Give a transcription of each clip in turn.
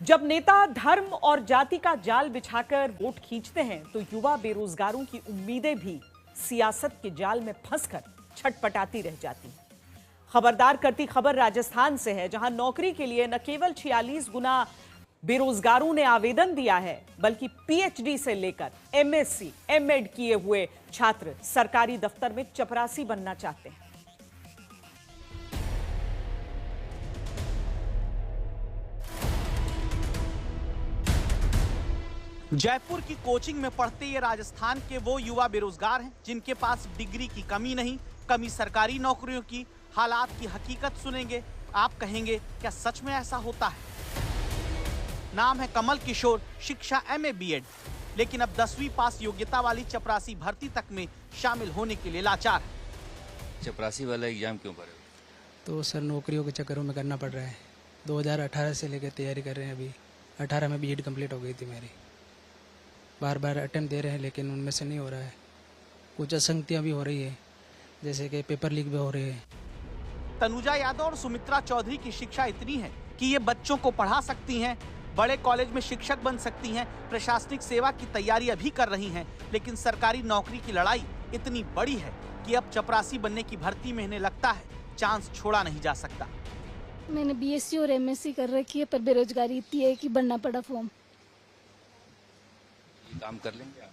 जब नेता धर्म और जाति का जाल बिछाकर वोट खींचते हैं तो युवा बेरोजगारों की उम्मीदें भी सियासत के जाल में फंसकर छटपटाती रह जाती हैं। खबरदार करती खबर राजस्थान से है, जहां नौकरी के लिए न केवल 46 गुना बेरोजगारों ने आवेदन दिया है, बल्कि पीएचडी से लेकर एमएससी, एमएड किए हुए छात्र सरकारी दफ्तर में चपरासी बनना चाहते हैं। जयपुर की कोचिंग में पढ़ते ये राजस्थान के वो युवा बेरोजगार हैं जिनके पास डिग्री की कमी नहीं, कमी सरकारी नौकरियों की। हालात की हकीकत सुनेंगे, आप कहेंगे क्या सच में ऐसा होता है? नाम है कमल किशोर, शिक्षा एमए बीएड, लेकिन अब 10वीं पास योग्यता वाली चपरासी भर्ती तक में शामिल होने के लिए लाचार है। चपरासी वाला एग्जाम क्यों भरे? तो सर नौकरियों के चक्करों में करना पड़ रहा है। 2018 से लेकर तैयारी कर रहे हैं। अभी 18 में बीएड कंप्लीट हो गई थी मेरी। बार बार अटेम्प्ट दे रहे हैं लेकिन उनमें से नहीं हो रहा है। कुछ असंगतियाँ भी हो रही है, जैसे कि पेपर लीक भी हो रहे हैं। तनुजा यादव और सुमित्रा चौधरी की शिक्षा इतनी है कि ये बच्चों को पढ़ा सकती हैं, बड़े कॉलेज में शिक्षक बन सकती हैं, प्रशासनिक सेवा की तैयारी अभी कर रही हैं, लेकिन सरकारी नौकरी की लड़ाई इतनी बड़ी है कि अब चपरासी बनने की भर्ती में इन्हें लगता है चांस छोड़ा नहीं जा सकता। मैंने बीएससी और एमएससी कर रखी है, पर बेरोजगारी इतनी है कि भरना पड़ा फॉर्म। काम कर लेंगे आप?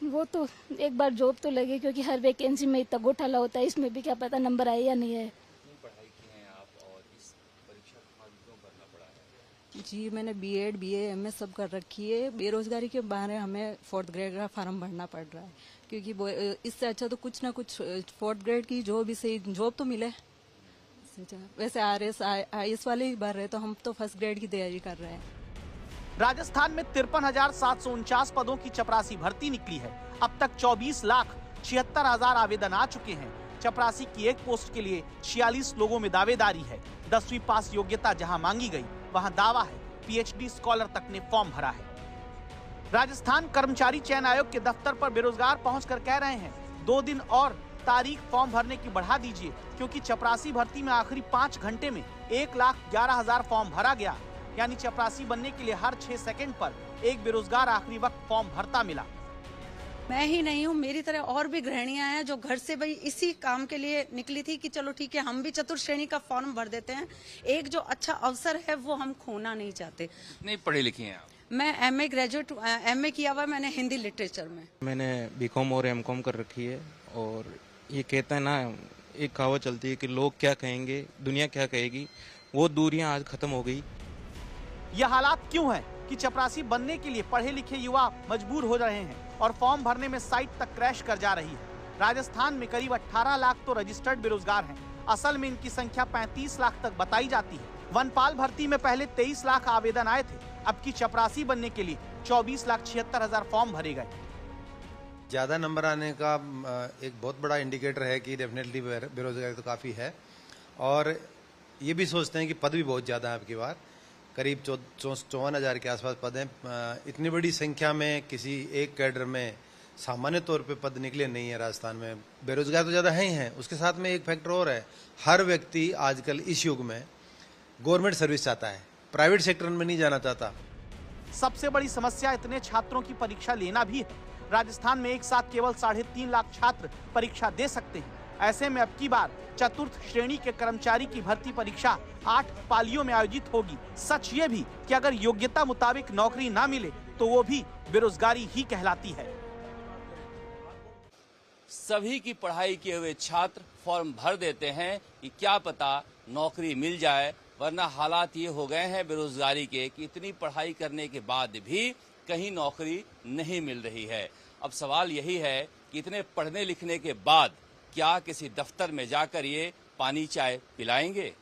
वो तो एक बार जॉब तो लगे, क्योंकि हर वैकेंसी में इतना घोटाला होता है, इसमें भी क्या पता नंबर आए या नहीं है। पढ़ाई की हैं आप और इस परीक्षा फॉर्म क्यों भरना पड़ा है? जी मैंने बीएड बीए एमए सब कर रखी है। बेरोजगारी के बहाने हमें 4th ग्रेड का फॉर्म भरना पड़ रहा है, क्योंकि इससे अच्छा तो कुछ ना कुछ 4th ग्रेड की जो भी सही जॉब तो मिले। वैसे आरएस आईएएस वाले ही भर रहे, तो हम तो 1st ग्रेड की तैयारी कर रहे हैं। राजस्थान में 53,749 पदों की चपरासी भर्ती निकली है। अब तक 24,76,000 आवेदन आ चुके हैं। चपरासी की एक पोस्ट के लिए 46 लोगों में दावेदारी है। 10वीं पास योग्यता जहां मांगी गई, वहां दावा है पीएचडी स्कॉलर तक ने फॉर्म भरा है। राजस्थान कर्मचारी चयन आयोग के दफ्तर पर बेरोजगार पहुंचकर कह रहे हैं 2 दिन और तारीख फॉर्म भरने की बढ़ा दीजिए, क्योंकि चपरासी भर्ती में आखिरी 5 घंटे में 1,11,000 फॉर्म भरा गया। यानी चपरासी बनने के लिए हर 6 सेकंड पर एक बेरोजगार आखिरी वक्त फॉर्म भरता मिला। मैं ही नहीं हूँ, मेरी तरह और भी गृहिणियां हैं जो घर से भाई इसी काम के लिए निकली थी कि चलो ठीक है हम भी चतुर्थ श्रेणी का फॉर्म भर देते हैं। एक जो अच्छा अवसर है वो हम खोना नहीं चाहते। कितने पढ़े लिखे हैं आप? मैं एमए ग्रेजुएट, एमए किया हुआ मैंने हिंदी लिटरेचर में। मैंने बीकॉम और एमकॉम कर रखी है। और ये कहता है ना, एक कहावत चलती है कि लोग क्या कहेंगे, दुनिया क्या कहेगी, वो दूरियां आज खत्म हो गई। यह हालात क्यों है कि चपरासी बनने के लिए पढ़े लिखे युवा मजबूर हो रहे हैं और फॉर्म भरने में साइट तक क्रैश कर जा रही है। राजस्थान में करीब 18 लाख तो रजिस्टर्ड बेरोजगार हैं। असल में इनकी संख्या 35 लाख तक बताई जाती है। वनपाल भर्ती में पहले 23 लाख आवेदन आए थे, अब की चपरासी बनने के लिए 24,76,000 फॉर्म भरे गए। ज्यादा नंबर आने का एक बहुत बड़ा इंडिकेटर है कि डेफिनेटली बेरोजगारी तो काफी है। और ये भी सोचते हैं कि पद भी बहुत ज्यादा है। आपकी बार करीब 54,000 के आसपास पद हैं। इतनी बड़ी संख्या में किसी एक कैडर में सामान्य तौर पे पद निकले नहीं है। राजस्थान में बेरोजगार तो ज्यादा है ही हैं, उसके साथ में एक फैक्टर और है, हर व्यक्ति आजकल इस युग में गवर्नमेंट सर्विस चाहता है, प्राइवेट सेक्टर में नहीं जाना चाहता। सबसे बड़ी समस्या इतने छात्रों की परीक्षा लेना भी है। राजस्थान में एक साथ केवल 3.5 लाख छात्र परीक्षा दे सकते हैं। ऐसे में अब की बार चतुर्थ श्रेणी के कर्मचारी की भर्ती परीक्षा 8 पालियों में आयोजित होगी। सच ये भी कि अगर योग्यता मुताबिक नौकरी ना मिले तो वो भी बेरोजगारी ही कहलाती है। सभी की पढ़ाई किए हुए छात्र फॉर्म भर देते हैं कि क्या पता नौकरी मिल जाए, वरना हालात ये हो गए हैं बेरोजगारी के कि इतनी पढ़ाई करने के बाद भी कहीं नौकरी नहीं मिल रही है। अब सवाल यही है कि इतने पढ़ने लिखने के बाद क्या किसी दफ्तर में जाकर ये पानी चाय पिलाएंगे?